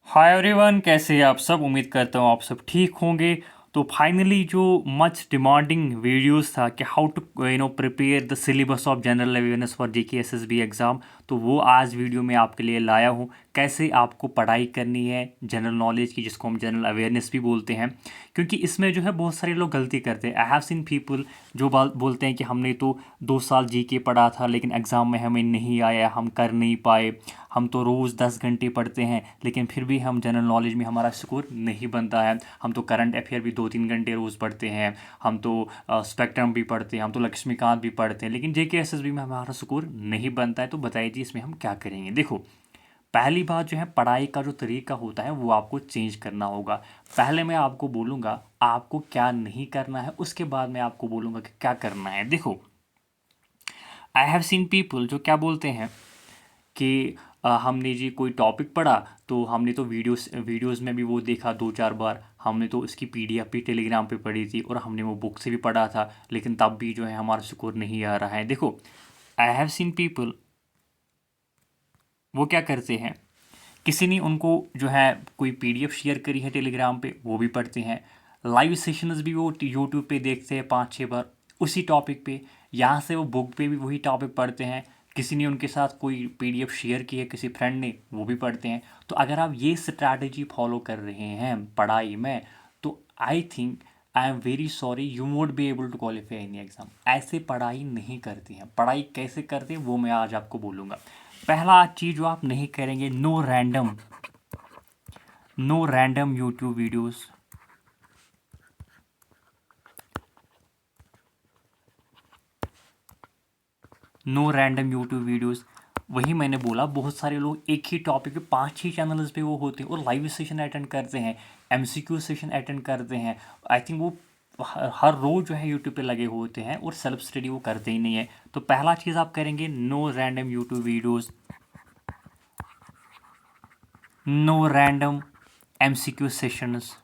Hi everyone, कैसे हैं आप सब। उम्मीद करता हूँ आप सब ठीक होंगे। तो फाइनली जो मच डिमांडिंग वीडियोस था कि how to prepare the syllabus of general awareness for GK SSB exam, तो वो आज वीडियो में आपके लिए लाया हूँ। कैसे आपको पढ़ाई करनी है जनरल नॉलेज की, जिसको हम जनरल अवेयरनेस भी बोलते हैं। क्योंकि इसमें जो है बहुत सारे लोग गलती करते हैं। आई हैव सीन पीपल जो बोलते हैं कि हमने तो 2 साल जीके पढ़ा था लेकिन एग्ज़ाम में हमें नहीं आया, हम कर नहीं पाए। हम तो रोज़ 10 घंटे पढ़ते हैं लेकिन फिर भी हम जनरल नॉलेज में हमारा स्कोर नहीं बनता है। हम तो करंट अफेयर भी 2-3 घंटे रोज़ पढ़ते हैं। हम तो स्पेक्ट्रम भी पढ़ते हैं, हम तो लक्ष्मीकांत भी पढ़ते हैं, लेकिन जेके एसएसबी में हमारा स्कोर नहीं बनता है। तो बताइए जी, इसमें हम क्या करेंगे। देखो, पहली बात जो है, पढ़ाई का जो तरीका होता है वो आपको चेंज करना होगा। पहले मैं आपको बोलूँगा आपको क्या नहीं करना है, उसके बाद मैं आपको बोलूँगा कि क्या करना है। देखो, आई हैव सीन पीपल जो क्या बोलते हैं कि हमने जी कोई टॉपिक पढ़ा तो हमने तो वीडियोस में भी वो देखा 2-4 बार। हमने तो इसकी पीडीएफ भी टेलीग्राम पे पढ़ी थी और हमने वो बुक से भी पढ़ा था, लेकिन तब भी जो है हमारा स्कोर नहीं आ रहा है। देखो, आई हैव सीन पीपल वो क्या करते हैं, किसी ने उनको जो है कोई पीडीएफ शेयर करी है टेलीग्राम पे, वो भी पढ़ते हैं। लाइव सेशंस भी वो यूट्यूब पे देखते हैं 5-6 बार उसी टॉपिक पे। यहाँ से वो बुक पे भी वही टॉपिक पढ़ते हैं। किसी ने उनके साथ कोई पीडीएफ शेयर की है किसी फ्रेंड ने, वो भी पढ़ते हैं। तो अगर आप ये स्ट्रैटेजी फॉलो कर रहे हैं पढ़ाई में, तो I think, I am very sorry, you won't be able to qualify any exam. ऐसे पढ़ाई नहीं करती हैं। पढ़ाई कैसे करते हैं वो मैं आज आपको बोलूँगा। पहला चीज़ जो आप नहीं करेंगे, no random YouTube videos. No random YouTube videos. वही मैंने बोला, बहुत सारे लोग एक ही टॉपिक पे 5-6 चैनल्स पे वो होते हैं और लाइव सेशन अटेंड करते हैं, एमसीक्यू सेशन अटेंड करते हैं। आई थिंक वो हर रोज़ जो है यूट्यूब पे लगे होते हैं और सेल्फ स्टडी वो करते ही नहीं है। तो पहला चीज़ आप करेंगे, no random YouTube videos, no random MCQ sessions.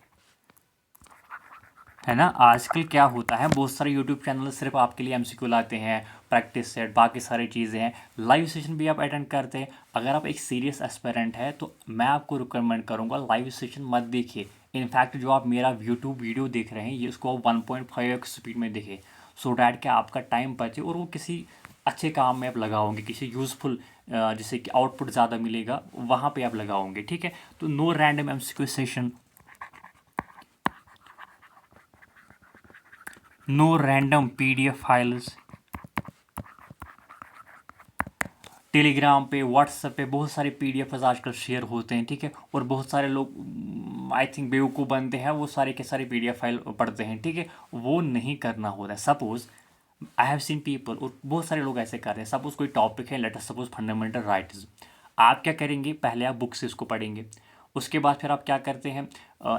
है ना, आजकल क्या होता है, बहुत सारे यूट्यूब चैनल सिर्फ आपके लिए एमसीक्यू लाते हैं, प्रैक्टिस सेट, बाकी सारी चीज़ें हैं। लाइव सेशन भी आप अटेंड करते हैं। अगर आप एक सीरियस एस्पिरेंट है तो मैं आपको रिकमेंड करूंगा लाइव सेशन मत देखिए। इनफैक्ट जो आप मेरा यूट्यूब वीडियो देख रहे हैं, ये इसको आप 1.5x स्पीड में देखें, सो डैट कि आपका टाइम बचे और वो किसी अच्छे काम में आप लगाओगे, किसी यूज़फुल, जिससे कि आउटपुट ज़्यादा मिलेगा, वहाँ पे आप लगाओगे। ठीक है, तो no random MCQ session, no random PDF files. Telegram पे, व्हाट्सएप पे बहुत सारे पीडीएफ आजकल शेयर होते हैं। ठीक है, और बहुत सारे लोग आई थिंक बेवकूफ़ बनते हैं, वो सारे के सारे पीडीएफ फाइल पढ़ते हैं। ठीक है, वो नहीं करना होता है। Suppose I have seen people, और बहुत सारे लोग ऐसे कर रहे हैं। सपोज कोई टॉपिक है, let us suppose fundamental rights. आप क्या करेंगे, पहले आप बुक से इसको पढ़ेंगे। उसके बाद फिर आप क्या करते हैं,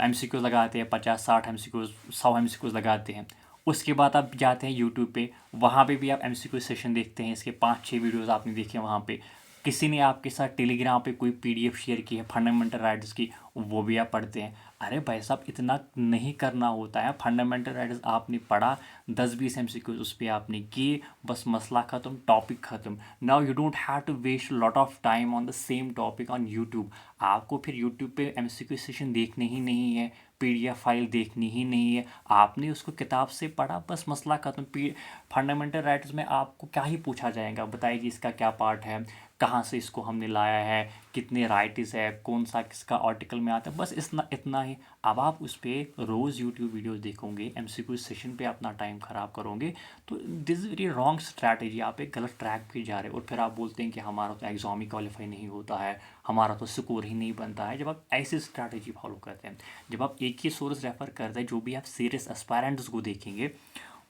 एमसीक्यूज लगाते हैं, 50-60 एमसीक्यूज, 100 एमसीक्यूज लगाते हैं। उसके बाद आप जाते हैं यूट्यूब पे, वहाँ पे भी आप एमसीक्यू सेशन देखते हैं। इसके 5-6 वीडियोस आपने देखे वहाँ पे। किसी ने आपके साथ टेलीग्राम पे कोई पीडीएफ शेयर की है फंडामेंटल राइट्स की, वो भी आप पढ़ते हैं। अरे भाई साहब, इतना नहीं करना होता है। फंडामेंटल राइट्स आपने पढ़ा, 10-20 एमसीक्यूज उस पर आपने किए, बस मसला ख़त्म, टॉपिक ख़त्म। Now you don't have to waste lot of time on the same topic on YouTube. आपको फिर यूट्यूब पे एमसीक्यू सेशन देखने ही नहीं है, पीडीएफ फाइल देखनी ही नहीं है। आपने उसको किताब से पढ़ा, बस मसला खत्म। फंडामेंटल राइट्स में आपको क्या ही पूछा जाएगा, बताइए कि इसका क्या पार्ट है, कहाँ से इसको हमने लाया है, कितने राइट्स है, कौन सा किसका आर्टिकल में आता है, बस इतना इतना ही। अब आप उस पर रोज़ यूट्यूब वीडियोस देखोगे, एमसीक्यू सेशन पे अपना टाइम ख़राब करोगे, तो this is very wrong strategy. आप एक गलत ट्रैक पे जा रहे हो और फिर आप बोलते हैं कि हमारा तो एग्ज़ाम ही क्वालिफाई नहीं होता है, हमारा तो स्कोर ही नहीं बनता है। जब आप ऐसी स्ट्रैटेजी फॉलो करते हैं, जब आप एक ही सोर्स रेफ़र करते हैं, जो भी आप सीरियस एस्पायरेंट्स को देखेंगे,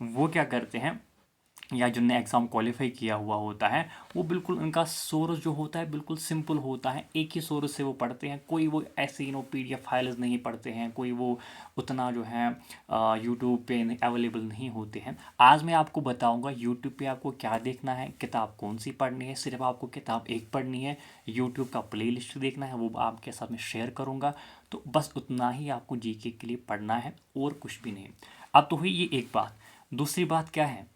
वो क्या करते हैं, या जिनने एग्ज़ाम क्वालिफाई किया हुआ होता है, वो बिल्कुल उनका सोर्स जो होता है बिल्कुल सिंपल होता है। एक ही सोर्स से वो पढ़ते हैं। कोई वो ऐसे पीडीएफ फाइल्स नहीं पढ़ते हैं, कोई वो उतना जो है यूट्यूब पे अवेलेबल नहीं होते हैं। आज मैं आपको बताऊंगा यूट्यूब पे आपको क्या देखना है, किताब कौन सी पढ़नी है। सिर्फ आपको किताब एक पढ़नी है, यूट्यूब का प्लेलिस्ट देखना है, वो आपके साथ में शेयर करूँगा। तो बस उतना ही आपको जीके के लिए पढ़ना है और कुछ भी नहीं। अब तो हुई ये एक बात। दूसरी बात क्या है,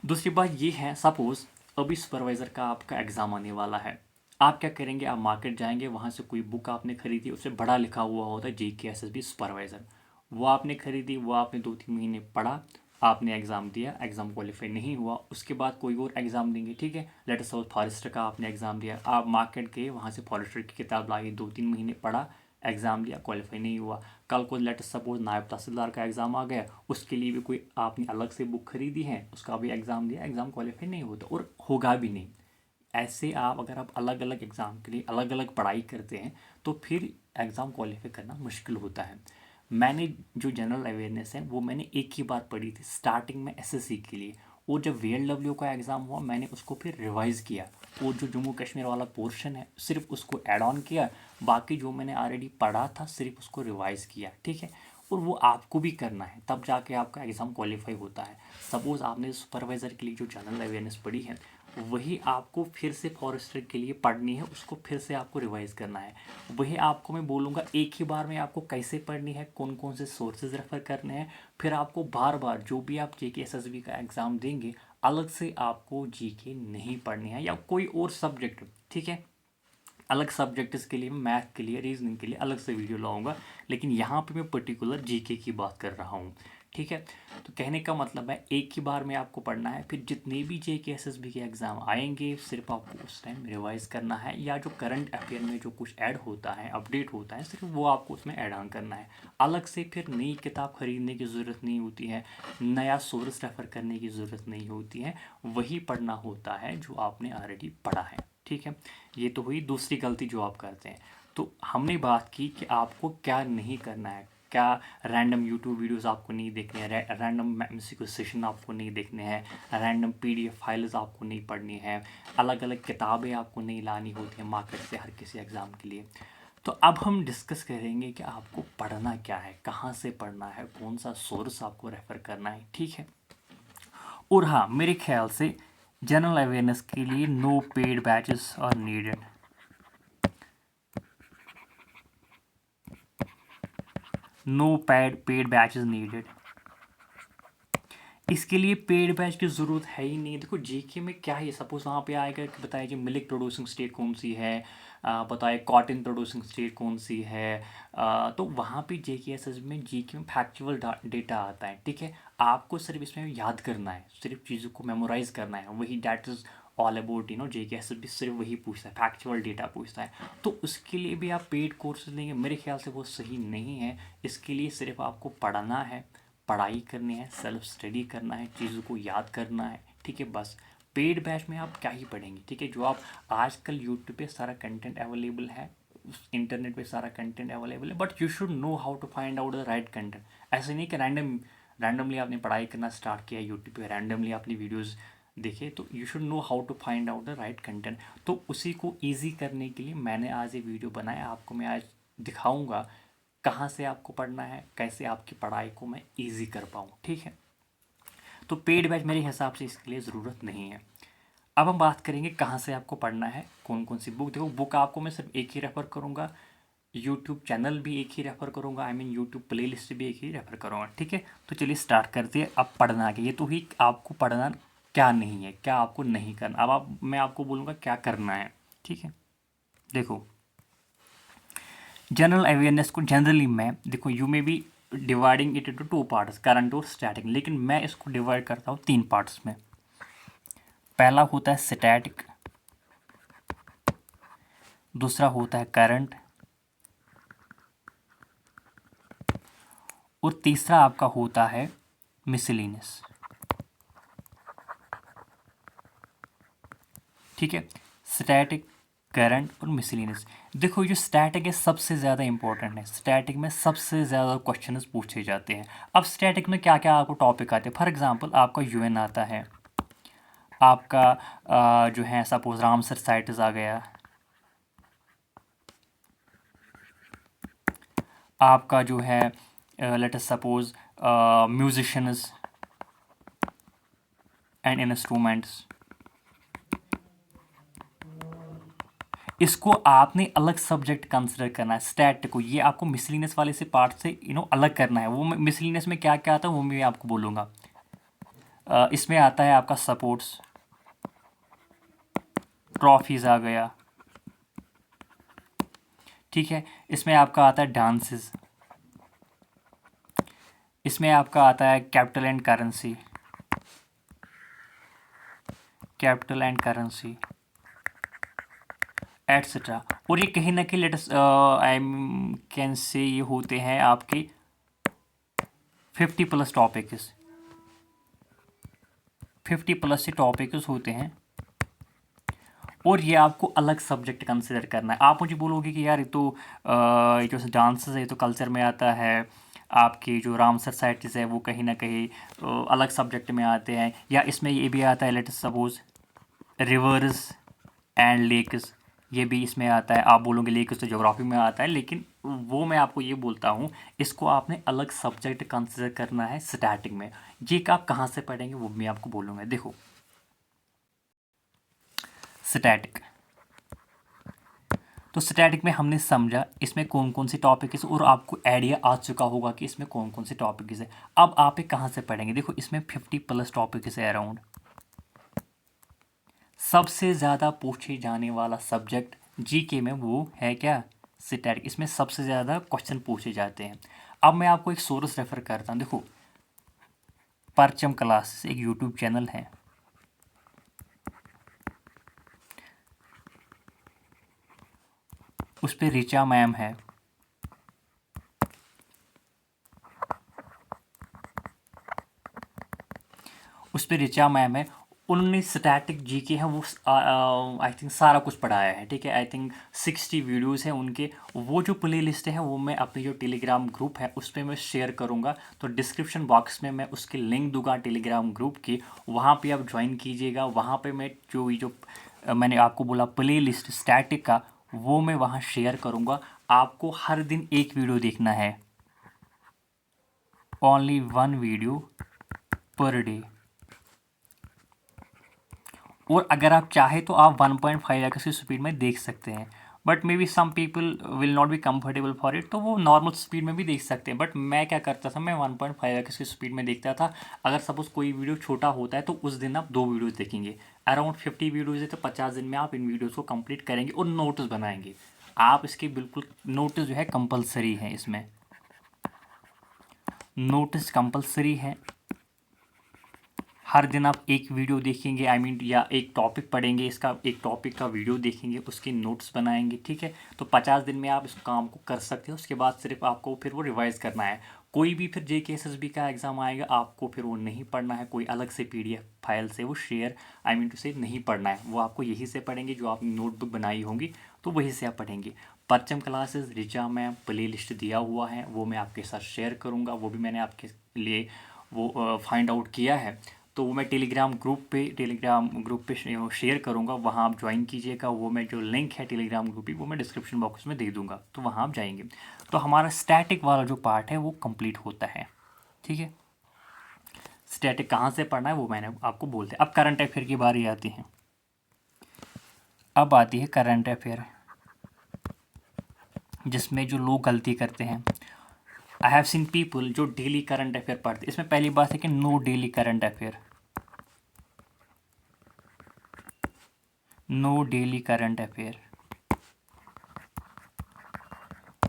दूसरी बात ये है, सपोज़ अभी सुपरवाइज़र का आपका एग्ज़ाम आने वाला है। आप क्या करेंगे, आप मार्केट जाएंगे, वहाँ से कोई बुक आपने खरीदी, उससे बड़ा लिखा हुआ होता है JK SSB सुपरवाइज़र, वो आपने खरीदी, वो आपने 2-3 महीने पढ़ा, आपने एग्ज़ाम दिया, एग्ज़ाम क्वालिफाई नहीं हुआ, उसके बाद कोई और एग्ज़ाम देंगे, ठीक है। लेट सपोज फॉरेस्टर का आपने एग्ज़ाम दिया, आप मार्केट गए, वहाँ से फॉरेस्टर की किताब लाई, 2-3 महीने पढ़ा, एग्ज़ाम दिया, क्वालिफाई नहीं हुआ। कल को लेट सपोज नायब तहसीलदार का एग्ज़ाम आ गया, उसके लिए भी कोई आपने अलग से बुक खरीदी है, उसका भी एग्ज़ाम दिया, एग्ज़ाम क्वालिफाई नहीं होता और होगा भी नहीं। ऐसे आप अगर आप अलग अलग एग्ज़ाम के लिए अलग अलग पढ़ाई करते हैं तो फिर एग्ज़ाम क्वालिफाई करना मुश्किल होता है। मैंने जो जनरल अवेयरनेस है वो मैंने एक ही बार पढ़ी थी स्टार्टिंग में SSC के लिए, और जब VLW का एग्ज़ाम हुआ मैंने उसको फिर रिवाइज़ किया, और जो जम्मू कश्मीर वाला पोर्शन है सिर्फ उसको ऐड ऑन किया, बाकी जो मैंने ऑलरेडी पढ़ा था सिर्फ उसको रिवाइज़ किया, ठीक है। और वो आपको भी करना है, तब जाके आपका एग्ज़ाम क्वालिफाई होता है। सपोज़ आपने सुपरवाइज़र के लिए जो जनरल अवेयरनेस पढ़ी है वही आपको फिर से फॉरेस्टर के लिए पढ़नी है, उसको फिर से आपको रिवाइज़ करना है। वही आपको मैं बोलूँगा एक ही बार में आपको कैसे पढ़नी है, कौन कौन से सोर्सेज रेफ़र करने हैं। फिर आपको बार बार जो भी आप JK SSB का एग्ज़ाम देंगे अलग से आपको GK नहीं पढ़नी है, या कोई और सब्जेक्ट, ठीक है। अलग सब्जेक्ट के लिए, मैथ के लिए, रीजनिंग के लिए अलग से वीडियो लाऊंगा, लेकिन यहाँ पे मैं पर्टिकुलर GK की बात कर रहा हूँ, ठीक है। तो कहने का मतलब है एक ही बार में आपको पढ़ना है, फिर जितने भी JK SSB के एग्ज़ाम आएंगे सिर्फ आपको उस टाइम रिवाइज़ करना है, या जो करंट अफेयर में जो कुछ ऐड होता है, अपडेट होता है, सिर्फ वो आपको उसमें ऐड ऑन करना है। अलग से फिर नई किताब खरीदने की ज़रूरत नहीं होती है, नया सोर्स रेफ़र करने की ज़रूरत नहीं होती है, वही पढ़ना होता है जो आपने ऑलरेडी पढ़ा है, ठीक है। ये तो हुई दूसरी गलती जो आप करते हैं। तो हमने बात की कि आपको क्या नहीं करना है, क्या रैंडम यूट्यूब वीडियोस आपको नहीं देखने हैं, रैंडम MCQ सेशन आपको नहीं देखने हैं, रैंडम PDF फाइल्स आपको नहीं पढ़नी है, अलग अलग किताबें आपको नहीं लानी होती हैं मार्केट से हर किसी एग्ज़ाम के लिए। तो अब हम डिस्कस करेंगे कि आपको पढ़ना क्या है, कहाँ से पढ़ना है, कौन सा सोर्स आपको रेफ़र करना है, ठीक है। और हाँ, मेरे ख्याल से जनरल अवेयरनेस के लिए no paid batches are needed. No paid batches needed. इसके लिए पेड बैच की ज़रूरत है ही नहीं। देखो JK में क्या है, सपोज वहाँ पे आएगा कि बताइए जी मिल्क प्रोड्यूसिंग स्टेट कौन सी है, बताइए कॉटन प्रोड्यूसिंग स्टेट कौन सी है, तो वहाँ पे JK SSB में GK में फैक्चुअल डेटा आता है, ठीक है। आपको सिर्फ इसमें याद करना है, सिर्फ चीज़ों को मेमोराइज करना है, वही that is all about JK SSB सिर्फ वही पूछता है, फैक्चुअल डेटा पूछता है। तो उसके लिए भी आप पेड कोर्सेज लेंगे, मेरे ख्याल से वो सही नहीं है। इसके लिए सिर्फ आपको पढ़ना है, पढ़ाई करनी है, सेल्फ स्टडी करना है, चीज़ों को याद करना है, ठीक है, बस। पेड बैच में आप क्या ही पढ़ेंगे, ठीक है। जो आप आजकल यूट्यूब पे सारा कंटेंट अवेलेबल है, इंटरनेट पे सारा कंटेंट अवेलेबल है, but you should know how to find out the right content. ऐसे नहीं कि रैंडमली आपने पढ़ाई करना स्टार्ट किया यूट्यूब पे, रैंडमली आपने वीडियोज़ देखे, तो you should know how to find out the right content. तो उसी को ईजी करने के लिए मैंने आज ये वीडियो बनाया, आपको मैं आज दिखाऊंगा कहाँ से आपको पढ़ना है, कैसे आपकी पढ़ाई को मैं इजी कर पाऊँ, ठीक है। तो पेड बैच मेरे हिसाब से इसके लिए ज़रूरत नहीं है। अब हम बात करेंगे कहाँ से आपको पढ़ना है, कौन कौन सी बुक। देखो बुक आपको मैं सिर्फ एक ही रेफ़र करूँगा, यूट्यूब चैनल भी एक ही रेफ़र करूँगा, I mean YouTube play list भी एक ही रेफ़र करूँगा, ठीक है। तो चलिए स्टार्ट करते हैं। अब पढ़ना के ये तो ही आपको पढ़ना क्या नहीं है, क्या आपको नहीं करना। अब मैं आपको बोलूँगा क्या करना है, ठीक है। देखो जनरल अवेयरनेस को जनरली मैं, देखो you may be dividing it into 2 parts, current और स्टैटिक, लेकिन मैं इसको डिवाइड करता हूँ 3 पार्ट्स में। पहला होता है स्टैटिक, दूसरा होता है करंट, और तीसरा आपका होता है मिसलेनियस, ठीक है। स्टैटिक, करंट और मिसलेनियस। देखो जो स्टैटिक है सबसे ज़्यादा इंपॉर्टेंट है, स्टैटिक में सबसे ज़्यादा क्वेश्चन पूछे जाते हैं। अब स्टैटिक में क्या क्या आपको टॉपिक आते हैं, फॉर एग्जांपल आपका UN आता है, आपका जो है सपोज रामसर साइट्स आ गया, आपका जो है let us suppose musicians and instruments. इसको आपने अलग सब्जेक्ट कंसिडर करना है, स्टैट को, ये आपको मिसलिनियस वाले से पार्ट से अलग करना है। वो मिसलिनियस में क्या क्या आता है वो मैं आपको बोलूँगा। इसमें आता है आपका सपोर्ट्स, ट्रॉफीज़ आ गया, ठीक है। इसमें आपका आता है डांसेस, इसमें आपका आता है capital and currency, capital and currency etcetera. और ये कहीं ना कहीं लेटेस्ट आई कैन से ये होते हैं आपके 50+ टॉपिक्स, 50+ से टॉपिक्स होते हैं। और ये आपको अलग सब्जेक्ट कंसिडर करना है। आप मुझे बोलोगे कि यार ये तो ये जो डांसेस है ये तो कल्चर में आता है, आपकी जो रामसर साइट्स है वो कहीं ना कहीं अलग सब्जेक्ट में आते हैं, या इसमें ये भी आता है, let's suppose rivers and lakes, ये भी इसमें आता है। आप बोलोगे लेक्स तो ज्योग्राफी में आता है, लेकिन वो मैं आपको ये बोलता हूँ इसको आपने अलग सब्जेक्ट कंसिडर करना है स्टैटिक में। ये आप कहाँ से पढ़ेंगे वो मैं आपको बोलूँगा। देखो स्टैटिक, तो स्टैटिक में हमने समझा इसमें कौन कौन से टॉपिक है, और आपको आइडिया आ चुका होगा कि इसमें कौन कौन से टॉपिक है। अब आप ये कहाँ से पढ़ेंगे? देखो इसमें 50+ टॉपिक है अराउंड। सबसे ज़्यादा पूछे जाने वाला सब्जेक्ट जीके में वो है क्या? स्टैटिक। इसमें सबसे ज़्यादा क्वेश्चन पूछे जाते हैं। अब मैं आपको एक सोर्स रेफर करता हूँ। देखो परचम क्लासेस एक यूट्यूब चैनल है, उस पर रिचा मैम है, उस पर रिचा मैम है। उन्होंने स्टैटिक जीके है वो आई थिंक सारा कुछ पढ़ाया है। ठीक है, आई थिंक 60 वीडियोस हैं उनके। वो जो प्ले लिस्ट है वो मैं अपने जो टेलीग्राम ग्रुप है उस पर मैं शेयर करूँगा, तो डिस्क्रिप्शन बॉक्स में मैं उसकी लिंक दूंगा टेलीग्राम ग्रुप की, वहाँ पे आप ज्वाइन कीजिएगा। वहाँ पे मैं जो मैंने आपको बोला प्ले लिस्ट स्टैटिक का, वो मैं वहाँ शेयर करूँगा। आपको हर दिन एक वीडियो देखना है, ओनली 1 वीडियो पर डे। और अगर आप चाहे तो आप 1.5x की स्पीड में देख सकते हैं, but maybe some people will not be comfortable for it, तो वो नॉर्मल स्पीड में भी देख सकते हैं। बट मैं क्या करता था, मैं 1.5x की स्पीड में देखता था। अगर सपोज कोई वीडियो छोटा होता है तो उस दिन आप 2 वीडियोज़ देखेंगे। अराउंड 50 वीडियोज़ है तो 50 दिन में आप इन वीडियोज़ को कंप्लीट करेंगे और नोट्स बनाएंगे। आप इसके बिल्कुल नोट्स जो है कंपलसरी है, इसमें नोट्स कंपलसरी है। हर दिन आप एक वीडियो देखेंगे, आई मीन या एक टॉपिक पढ़ेंगे, इसका एक टॉपिक का वीडियो देखेंगे, उसके नोट्स बनाएंगे। ठीक है, तो 50 दिन में आप इस काम को कर सकते हो। उसके बाद सिर्फ आपको फिर वो रिवाइज करना है। कोई भी फिर JKSSB का एग्ज़ाम आएगा, आपको फिर वो नहीं पढ़ना है कोई अलग से PDF फाइल से वो शेयर आई मीन टू से नहीं पढ़ना है। वो आपको यहीं से पढ़ेंगे, जो आपने नोटबुक बनाई होंगी तो वहीं से आप पढ़ेंगे। परचम classes Richa ma'am play list दिया हुआ है, वो मैं आपके साथ शेयर करूँगा। वो भी मैंने आपके लिए वो फाइंड आउट किया है, तो वो मैं टेलीग्राम ग्रुप पे शेयर करूँगा। वहाँ आप ज्वाइन कीजिएगा। वो मैं जो लिंक है टेलीग्राम ग्रुप की वो मैं डिस्क्रिप्शन बॉक्स में दे दूँगा, तो वहाँ आप जाएंगे। तो हमारा स्टैटिक वाला जो पार्ट है वो कंप्लीट होता है। ठीक है, स्टैटिक कहाँ से पढ़ना है वो मैंने आपको बोल दिया। अब करंट अफेयर की बारी आती है। अब आती है करंट अफेयर, जिसमें जो लोग गलती करते हैं। आई हैव सीन पीपल जो डेली करंट अफेयर पढ़ते। इसमें पहली बात है कि no daily current affair, no daily current affair.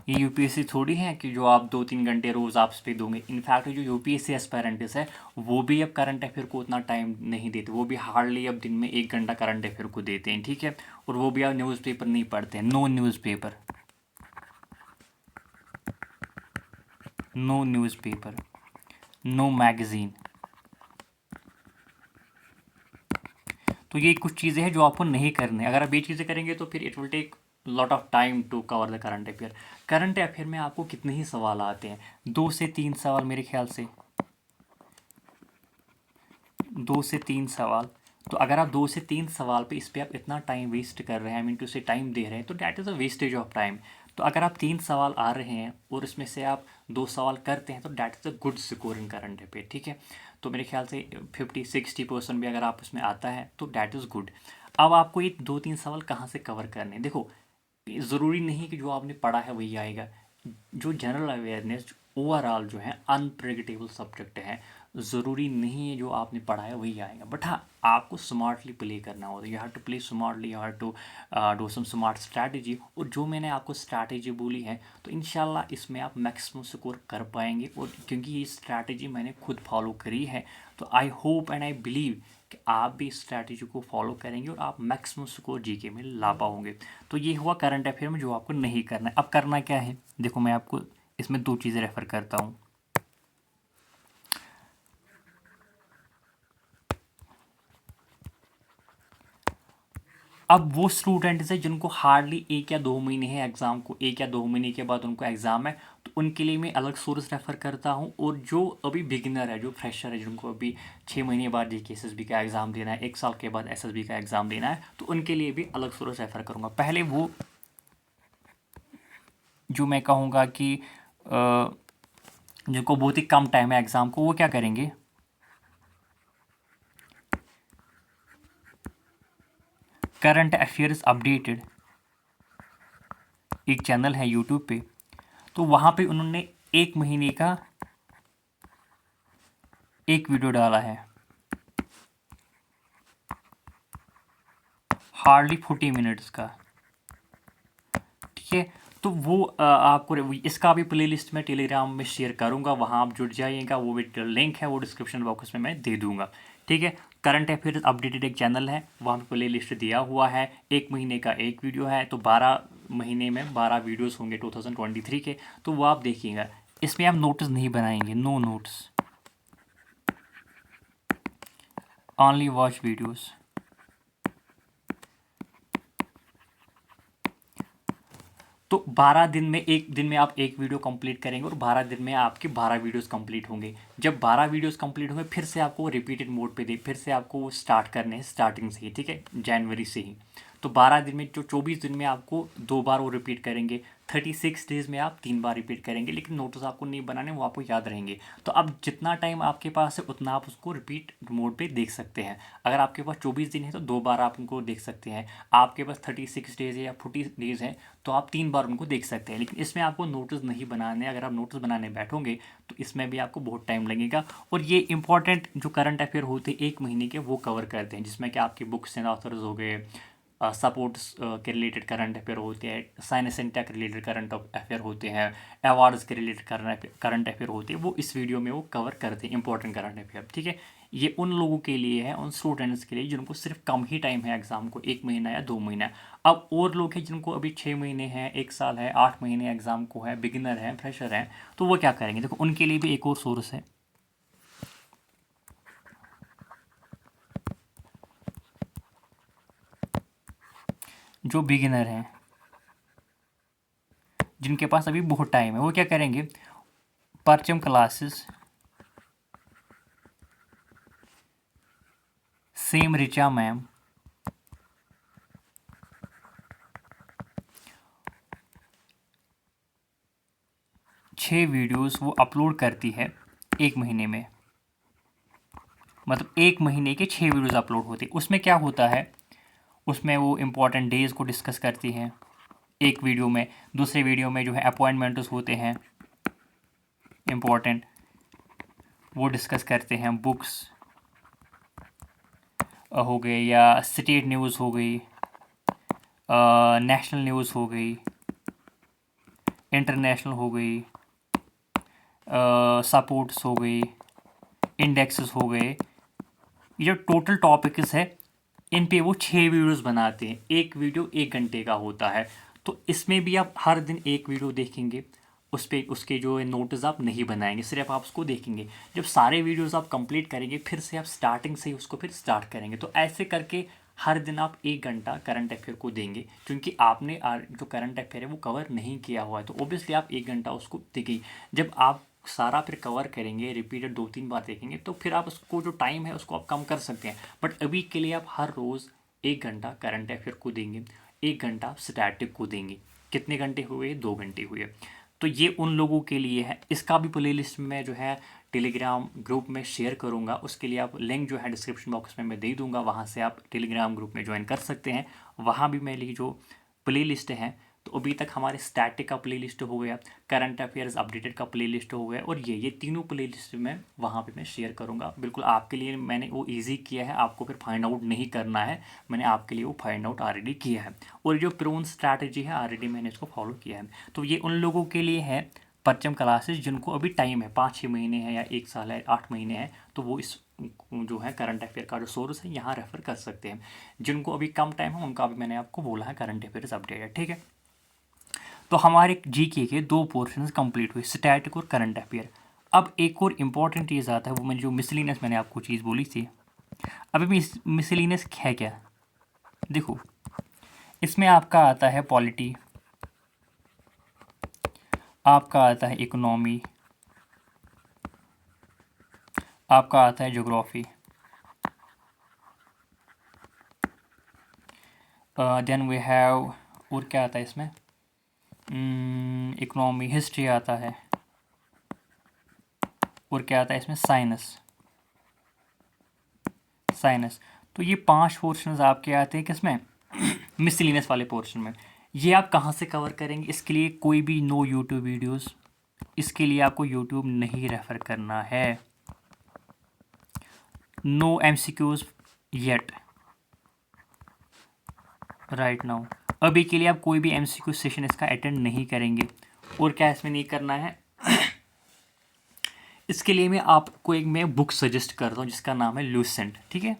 ये यूपीएससी थोड़ी है कि जो आप 2-3 घंटे रोज़ आप इस पर दोगे। इनफैक्ट जो यूपीएससी एस्पायरेंट्स है वो भी अब करंट अफेयर को उतना टाइम नहीं देते। वो भी हार्डली अब दिन में 1 घंटा करंट अफेयर को देते हैं। ठीक है, और वो भी अब न्यूज़पेपर नहीं पढ़ते हैं। No newspaper, no newspaper, no magazine. तो ये कुछ चीज़ें हैं जो आपको नहीं करने। अगर आप ये चीज़ें करेंगे तो फिर it will take lot of time to cover the current affair. Current affair में आपको कितने ही सवाल आते हैं? 2 से 3 सवाल मेरे ख्याल से, 2 से 3 सवाल। तो अगर आप 2 से 3 सवाल पे इस पर आप इतना टाइम वेस्ट कर रहे हैं, आई मीन टू से टाइम दे रहे हैं, तो that is a wastage of time. तो अगर आप 3 सवाल आ रहे हैं और इसमें से आप 2 सवाल करते हैं तो that is a good score in current affair. ठीक है, तो मेरे ख्याल से 50-60% भी अगर आप उसमें आता है तो डैट इज़ गुड। अब आपको ये 2-3 सवाल कहाँ से कवर करने हैं? देखो ज़रूरी नहीं कि जो आपने पढ़ा है वही आएगा। जो जनरल अवेयरनेस ओवरऑल जो है अनप्रेडिक्टेबल सब्जेक्ट है, ज़रूरी नहीं है जो आपने पढ़ा है वही आएगा, बट हाँ आपको स्मार्टली प्ले करना होता है। You have to play smartly, you have to do some smart strategy. और जो मैंने आपको स्ट्रैटेजी बोली है तो इंशाल्लाह इसमें आप मैक्सिमम स्कोर कर पाएंगे। और क्योंकि ये स्ट्रैटेजी मैंने खुद फॉलो करी है तो I hope and I believe कि आप भी इस स्ट्रैटेजी को फॉलो करेंगे और आप मैक्सिमम स्कोर जीके में ला पाओगे। तो ये हुआ करंट अफेयर में जो आपको नहीं करना है। अब करना क्या है, देखो मैं आपको इसमें दो चीज़ें रेफ़र करता हूँ। अब वो स्टूडेंट्स हैं जिनको हार्डली 1 या 2 महीने हैं एग्ज़ाम को, 1 या 2 महीने के बाद उनको एग्ज़ाम है, तो उनके लिए मैं अलग सोर्स रेफ़र करता हूँ। और जो अभी बिगिनर है, जो फ्रेशर है, जिनको अभी 6 महीने बाद जेके एसएसबी का एग्ज़ाम देना है, 1 साल के बाद एसएसबी का एग्ज़ाम देना है, तो उनके लिए भी अलग सोर्स रेफ़र करूँगा। पहले वो जो मैं कहूँगा कि जिनको बहुत ही कम टाइम है एग्ज़ाम को, वो क्या करेंगे, करंट अफेयर्स अपडेटेड एक चैनल है यूट्यूब पे, तो वहाँ पे उन्होंने 1 महीने का एक वीडियो डाला है, हार्डली 40 मिनट्स का, ठीक है। तो वो आपको इसका भी प्लेलिस्ट मैं टेलीग्राम में शेयर करूँगा, वहाँ आप जुड़ जाइएगा। वो भी लिंक है वो डिस्क्रिप्शन बॉक्स में मैं दे दूँगा, ठीक है। करंट अफेयर्स अपडेटेड एक चैनल है, वहाँ पे प्ले लिस्ट दिया हुआ है, 1 महीने का एक वीडियो है, तो 12 महीने में 12 वीडियोस होंगे 2023 के, तो वो आप देखिएगा। इसमें आप नोट्स नहीं बनाएंगे, no notes, only watch videos. तो 12 दिन में, एक दिन में आप एक वीडियो कंप्लीट करेंगे और 12 दिन में आपके 12 वीडियोस कंप्लीट होंगे। जब 12 वीडियोस कंप्लीट होंगे फिर से आपको रिपीटेड मोड पे फिर से आपको वो स्टार्ट करने हैं स्टार्टिंग से ही, ठीक है, जनवरी से ही। तो 12 दिन में, जो 24 दिन में आपको 2 बार वो रिपीट करेंगे, 36 डेज में आप 3 बार रिपीट करेंगे, लेकिन नोट्स आपको नहीं बनाने, वो आपको याद रहेंगे। तो अब जितना टाइम आपके पास है उतना आप उसको रिपीट मोड पे देख सकते हैं। अगर आपके पास 24 दिन है तो 2 बार आप उनको देख सकते हैं। आपके पास 36 डेज है या 40 डेज है तो आप 3 बार उनको देख सकते हैं। लेकिन इसमें आपको नोट्स नहीं बनाने, अगर आप नोट्स बनाने बैठोगे तो इसमें भी आपको बहुत टाइम लगेगा। और ये इंपॉर्टेंट जो करंट अफेयर होते हैं 1 महीने के, वो कवर करते हैं, जिसमें कि आपके बुक्स एंड ऑथर्स हो गए, सपोर्ट्स के रिलेटेड करंट अफेयर होते हैं, science and tech related current affair होते हैं, अवार्ड्स के रिलेटेड करंट अफेयर होते हैं, वो इस वीडियो में वो कवर करते हैं, इंपॉर्टेंट करंट अफेयर, ठीक है। ये उन लोगों के लिए है, उन स्टूडेंट्स के लिए जिनको सिर्फ कम ही टाइम है एग्ज़ाम को, 1 महीना या 2 महीना। अब और लोग हैं जिनको अभी 6 महीने हैं, 1 साल है, 8 महीने एग्ज़ाम को है, बिगिनर हैं, फ्रेशर हैं, तो वो क्या करेंगे, देखो उनके लिए भी एक और सोर्स है। जो बिगिनर हैं, जिनके पास अभी बहुत टाइम है, वो क्या करेंगे, परचम क्लासेस, सेम रिचा मैम, छः वीडियोस वो अपलोड करती है 1 महीने में, मतलब 1 महीने के 6 वीडियोस अपलोड होते हैं। उसमें क्या होता है, उसमें वो इम्पोर्टेंट डेज को डिस्कस करती हैं एक वीडियो में, दूसरे वीडियो में जो है अपॉइंटमेंट्स होते हैं इम्पोर्टेंट, वो डिस्कस करते हैं, बुक्स हो गए या स्टेट न्यूज़ हो गई, नेशनल न्यूज़ हो गई, इंटरनेशनल हो गई, सपोर्ट्स हो गई, इंडेक्सेस हो गए। ये जो टोटल टॉपिक्स है इन पे वो 6 वीडियोस बनाते हैं, एक वीडियो 1 घंटे का होता है। तो इसमें भी आप हर दिन एक वीडियो देखेंगे, उस पर उसके जो नोट्स आप नहीं बनाएंगे, सिर्फ आप उसको देखेंगे। जब सारे वीडियोस आप कंप्लीट करेंगे फिर से आप स्टार्टिंग से ही उसको फिर स्टार्ट करेंगे। तो ऐसे करके हर दिन आप 1 घंटा करंट अफेयर को देंगे, क्योंकि आपने जो करंट अफेयर है वो कवर नहीं किया हुआ है, तो ओबियसली आप 1 घंटा उसको देखेंगे। जब आप सारा फिर कवर करेंगे, रिपीटेड 2-3 बार देखेंगे, तो फिर आप उसको जो टाइम है उसको आप कम कर सकते हैं। बट अभी के लिए आप हर रोज़ 1 घंटा करंट अफेयर को देंगे, 1 घंटा आप स्टैटिक को देंगे। कितने घंटे हुए, 2 घंटे हुए। तो ये उन लोगों के लिए है। इसका भी प्ले लिस्ट में जो है टेलीग्राम ग्रुप में शेयर करूँगा, उसके लिए आप लिंक जो है डिस्क्रिप्शन बॉक्स में मैं दे दूँगा, वहाँ से आप टेलीग्राम ग्रुप में ज्वाइन कर सकते हैं। वहाँ भी मेरी जो प्ले लिस्ट है तो अभी तक हमारे स्टैटिक का प्लेलिस्ट हो गया, करंट अफेयर्स अपडेटेड का प्लेलिस्ट हो गया, और ये तीनों प्लेलिस्ट में वहाँ पे मैं शेयर करूँगा। बिल्कुल आपके लिए मैंने वो ईजी किया है, आपको फिर फाइंड आउट नहीं करना है, मैंने आपके लिए वो फाइंड आउट ऑलरेडी किया है। और जो प्रोन स्ट्रैटेजी है ऑलरेडी मैंने इसको फॉलो किया है। तो ये उन लोगों के लिए है परचम क्लासेस जिनको अभी टाइम है, 5-6 महीने है या 1 साल है, 8 महीने है, तो वो इस जो है करंट अफेयर का जो सोर्स है यहाँ रेफर कर सकते हैं। जिनको अभी कम टाइम है उनका भी मैंने आपको बोला है करंट अफेयर्स अपडेटेड, ठीक है। तो हमारे जीके के 2 पोर्शंस कंप्लीट हुए, स्टैटिक और करंट अफेयर। अब एक और इम्पॉर्टेंट चीज़ आता है, वो मैंने जो मिसलिनियस मैंने आपको चीज़ बोली थी। अभी मिसलिनियस है क्या, देखो इसमें आपका आता है पॉलिटी, आपका आता है इकोनॉमी, आपका आता है ज्योग्राफी, देन वी हैव, और क्या आता है इसमें, इकोनॉमी, हिस्ट्री आता है, और क्या आता है इसमें, साइंस। तो ये 5 पोर्शंस आपके आते हैं किसमें, मिसलिनियस वाले पोर्शन में। ये आप कहाँ से कवर करेंगे, इसके लिए कोई भी नो यूट्यूब वीडियोस, इसके लिए आपको यूट्यूब नहीं रेफ़र करना है, no MCQs yet right now. अभी के लिए आप कोई भी एमसीक्यू सेशन इसका अटेंड नहीं करेंगे। और क्या इसमें नहीं करना है, इसके लिए मैं आपको एक मैं बुक सजेस्ट करता हूँ जिसका नाम है लूसेंट, ठीक है,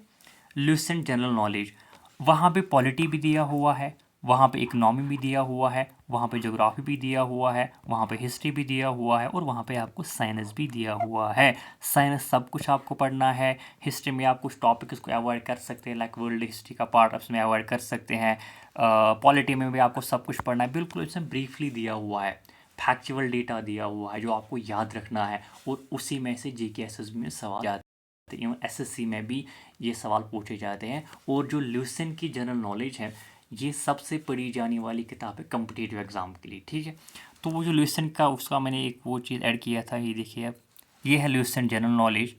लूसेंट जनरल नॉलेज। वहाँ पे पॉलिटी भी दिया हुआ है, वहाँ पे इकोनॉमी भी दिया हुआ है, वहाँ पे ज्योग्राफी भी दिया हुआ है, वहाँ पे हिस्ट्री भी दिया हुआ है, और वहाँ पे आपको साइंस भी दिया हुआ है। साइंस सब कुछ आपको पढ़ना है। हिस्ट्री में आप कुछ टॉपिक्स को अवॉइड कर सकते हैं, लाइक वर्ल्ड हिस्ट्री का पार्ट उसमें अवॉइड कर सकते हैं। पॉलिटी में भी आपको सब कुछ पढ़ना है, बिल्कुल इसमें ब्रीफली दिया हुआ है, फैक्चुअल डेटा दिया हुआ है जो आपको याद रखना है, और उसी में से जीके एसएसबी में सवाल जाते हैं, इवन एसएससी में भी ये सवाल पूछे जाते हैं। और जो लूसेंट की जनरल नॉलेज है ये सबसे पढ़ी जाने वाली किताब है कम्पिटिटिव एग्ज़ाम के लिए, ठीक है। तो वो जो लूसेंट का उसका मैंने एक वो चीज़ ऐड किया था, ये देखिए अब, ये है लूसेंट जनरल नॉलेज।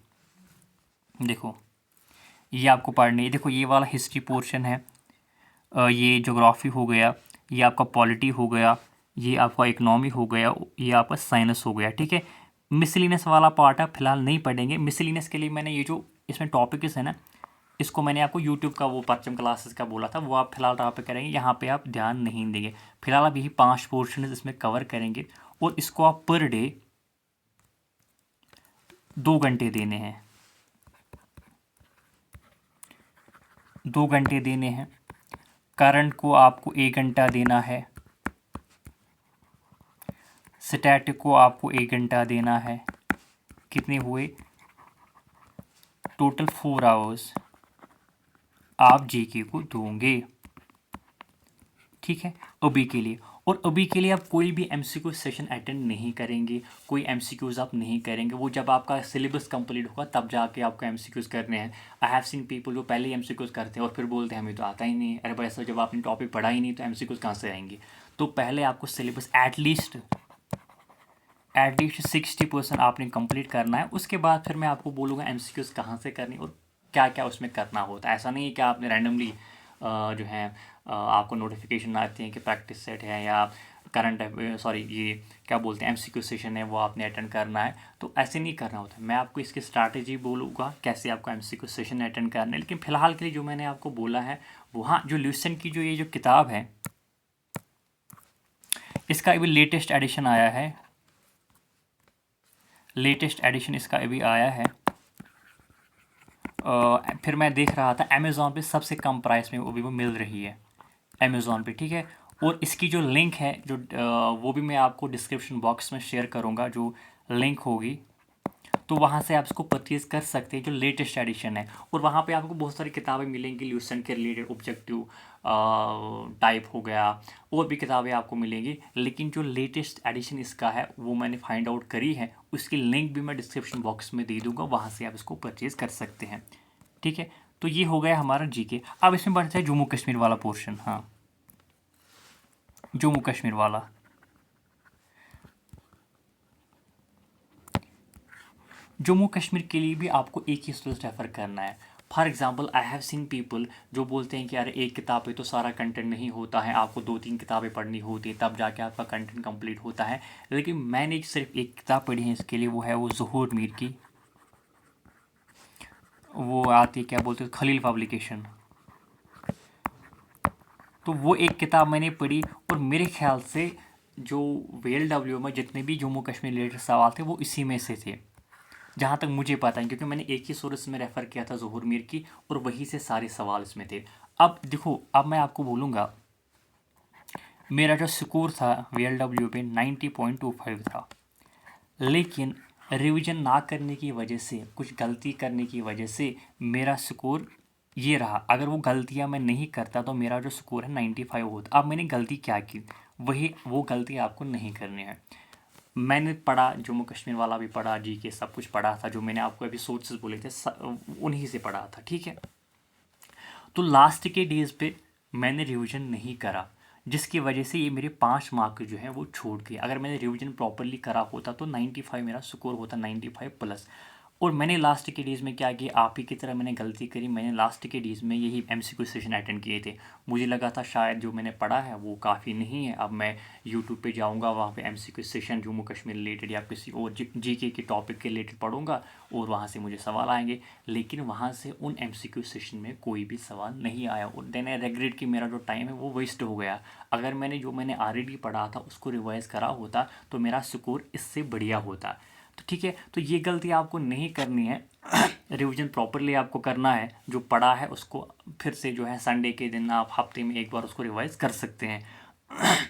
देखो ये आपको पढ़नी है, देखो ये वाला हिस्ट्री पोर्शन है, ये ज्योग्राफी हो गया, ये आपका पॉलिटी हो गया, ये आपका इकोनॉमी हो गया, ये आपका साइंस हो गया, ठीक है। मिसलिनियस वाला पार्ट आप फिलहाल नहीं पढ़ेंगे। मिसलिनियस के लिए मैंने ये जो इसमें टॉपिक्स है ना, इसको मैंने आपको यूट्यूब का वो परचम क्लासेस का बोला था, वो आप फिलहाल यहाँ पे करेंगे, यहाँ पे आप ध्यान नहीं देंगे। फिलहाल आप यही 5 पोर्शन इसमें कवर करेंगे, और इसको आप पर डे 2 घंटे देने हैं, 2 घंटे देने हैं। करंट को आपको 1 घंटा देना है, स्टैटिक को आपको 1 घंटा देना है। कितने हुए, टोटल 4 आवर्स आप जीके को दोगे, ठीक है, अभी के लिए। और अभी के लिए आप कोई भी एमसीक्यू सेशन अटेंड नहीं करेंगे, कोई एमसीक्यूज़ आप नहीं करेंगे। वो जब आपका सिलेबस कंप्लीट होगा तब जाके आपको एमसीक्यूज़ करने हैं। आई हैव सीन पीपल जो पहले ही एमसीक्यूज़ करते हैं और फिर बोलते हैं हमें तो आता ही नहीं है। अरे भाई ऐसा, जब आपने टॉपिक पढ़ा ही नहीं तो एमसीक्यूज़ कहाँ से आएंगे। तो पहले आपको सिलेबस एटलीस्ट 60% आपने कंप्लीट करना है। उसके बाद फिर मैं आपको बोलूँगा एमसीक्यूज़ कहाँ से करनी और क्या क्या उसमें करना होता है। ऐसा नहीं है कि आपने रैंडमली जो है आपको नोटिफिकेशन आती है कि प्रैक्टिस सेट है या करंट सॉरी ये क्या बोलते हैं एमसीक्यू सेशन है वो आपने अटेंड करना है, तो ऐसे नहीं करना होता है। मैं आपको इसकी स्ट्रैटेजी बोलूँगा कैसे आपको एमसीक्यू सेशन अटेंड करना है। लेकिन फ़िलहाल के लिए जो मैंने आपको बोला है वो, हाँ, जो लूसेंट की जो ये जो किताब है इसका अभी लेटेस्ट एडिशन आया है, लेटेस्ट एडिशन इसका अभी आया है। फिर मैं देख रहा था अमेज़ॉन पे सबसे कम प्राइस में वो मिल रही है अमेज़ॉन पे, ठीक है। और इसकी जो लिंक है जो वो भी मैं आपको डिस्क्रिप्शन बॉक्स में शेयर करूँगा, जो लिंक होगी, तो वहाँ से आप इसको परचेज़ कर सकते हैं जो लेटेस्ट एडिशन है। और वहाँ पे आपको बहुत सारी किताबें मिलेंगी लूसेंट के रिलेटेड, ऑब्जेक्टिव टाइप हो गया, और भी किताबें आपको मिलेंगी। लेकिन जो लेटेस्ट एडिशन इसका है वो मैंने फाइंड आउट करी है, उसकी लिंक भी मैं डिस्क्रिप्शन बॉक्स में दे दूँगा, वहाँ से आप इसको परचेज़ कर सकते हैं, ठीक है। तो ये हो गया हमारा जीके। अब इसमें बढ़ता है जम्मू कश्मीर वाला पोर्शन। हाँ, जम्मू कश्मीर वाला, जम्मू कश्मीर के लिए भी आपको एक ही सोर्स रेफ़र करना है। For example I have seen people जो बोलते हैं कि यार एक किताब पे तो सारा कंटेंट नहीं होता है, आपको 2-3 किताबें पढ़नी होती है तब जाके आपका कंटेंट कंप्लीट होता है। लेकिन मैंने सिर्फ एक किताब पढ़ी है इसके लिए, वो है वो ज़हूर मीर की, वो आती है क्या बोलते हैं खलील पब्लिकेशन। तो वो एक किताब मैंने पढ़ी और मेरे ख्याल से जो VLW में जितने भी जम्मू कश्मीर रिलेटेड सवाल थे वो इसी में से थे, जहाँ तक मुझे पता है, क्योंकि मैंने एक ही सोर्स में रेफ़र किया था ज़हूर मीर की और वहीं से सारे सवाल इसमें थे। अब देखो, अब मैं आपको बोलूँगा मेरा जो स्कोर था VLW पे 90.25 था, लेकिन रिवीजन ना करने की वजह से, कुछ गलती करने की वजह से मेरा स्कोर ये रहा। अगर वो गलतियाँ मैं नहीं करता तो मेरा जो स्कोर है 95 होता। अब मैंने गलती क्या की, वही वो गलती आपको नहीं करनी है। मैंने पढ़ा, जम्मू कश्मीर वाला भी पढ़ा, GK सब कुछ पढ़ा था, जो मैंने आपको अभी सोर्सेज बोले थे उन्हीं से पढ़ा था, ठीक है। तो लास्ट के डेज पे मैंने रिवीजन नहीं करा, जिसकी वजह से ये मेरे 5 मार्क जो हैं वो छूट गए। अगर मैंने रिवीजन प्रॉपरली करा होता तो 95 मेरा स्कोर होता, 95 प्लस। और मैंने लास्ट के डेज़ में क्या किया, आप ही की तरह मैंने गलती करी, मैंने लास्ट के डेज़ में यही MCQ सेशन अटेंड किए थे। मुझे लगा था शायद जो मैंने पढ़ा है वो काफ़ी नहीं है, अब मैं यूट्यूब पे जाऊंगा, वहाँ पे MCQ session Jammu Kashmir related या किसी और GK के टॉपिक के रिलेटेड पढ़ूंगा और वहाँ से मुझे सवाल आएंगे। लेकिन वहाँ से उन MCQ सेशन में कोई भी सवाल नहीं आया और देन आई रेग्रेट कि मेरा जो टाइम है वो वेस्ट हो गया। अगर मैंने ऑलरेडी पढ़ा था उसको रिवाइज़ करा होता तो मेरा स्कोर इससे बढ़िया होता। तो ठीक है, तो ये गलती आपको नहीं करनी है। रिवीजन प्रॉपरली आपको करना है, जो पढ़ा है उसको फिर से जो है संडे के दिन आप हफ्ते में एक बार उसको रिवाइज कर सकते हैं।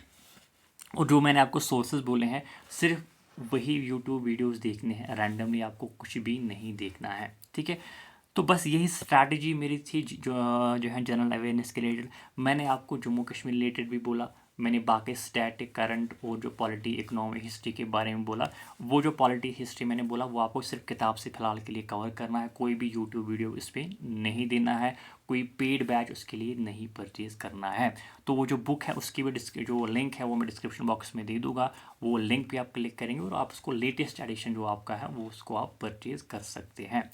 और जो मैंने आपको सोर्सेज बोले हैं सिर्फ वही यूट्यूब वीडियोस देखने हैं, रैंडमली आपको कुछ भी नहीं देखना है, ठीक है। तो बस यही स्ट्रैटेजी मेरी थी जो है जनरल अवेयरनेस के रिलेटेड। मैंने आपको जम्मू कश्मीर रिलेटेड भी बोला, मैंने बाकी स्टैटिक करंट और जो पॉलिटी इकोनॉमी हिस्ट्री के बारे में बोला। वो जो पॉलिटी हिस्ट्री मैंने बोला वो आपको सिर्फ किताब से फ़िलहाल के लिए कवर करना है, कोई भी यूट्यूब वीडियो इस पर नहीं देना है, कोई पेड बैच उसके लिए नहीं परचेज़ करना है। तो वो जो बुक है उसकी भी जो लिंक है वो मैं डिस्क्रिप्शन बॉक्स में दे दूँगा, वो लिंक पे आप क्लिक करेंगे और आप उसको लेटेस्ट एडिशन जो आपका है वो उसको आप परचेज़ कर सकते हैं।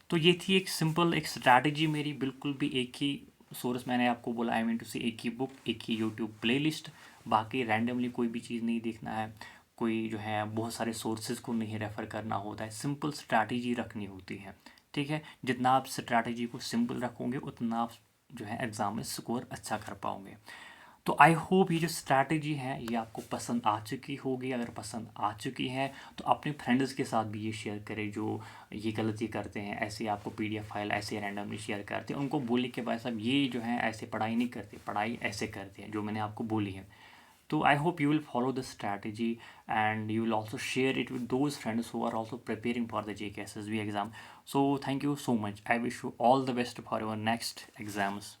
तो ये थी एक सिंपल एक स्ट्रैटेजी मेरी, बिल्कुल भी एक ही सोर्स मैंने आपको बोला, आई मीन टू से एक ही बुक, एक ही यूट्यूब प्लेलिस्ट, बाकी रैंडमली कोई भी चीज़ नहीं देखना है, कोई जो है बहुत सारे सोर्सेज को नहीं रेफ़र करना होता है, सिंपल स्ट्रैटेजी रखनी होती है, ठीक है। जितना आप स्ट्रैटेजी को सिंपल रखोगे उतना आप जो है एग्ज़ाम में स्कोर अच्छा कर पाओगे। तो आई होप ये जो स्ट्रैटेजी है ये आपको पसंद आ चुकी होगी। अगर पसंद आ चुकी है तो अपने फ्रेंड्स के साथ भी ये शेयर करें जो ये गलती करते हैं, ऐसे आपको PDF फाइल ऐसे रैंडमली शेयर करते हैं, उनको बोले कि भाई साहब ये जो है ऐसे पढ़ाई नहीं करते, पढ़ाई ऐसे करते हैं जो मैंने आपको बोली है। तो I hope you will follow the strategy and you will also share it with those friends who are also preparing for the JK SSB exam. So thank you so much. I wish you all the best for your next exams.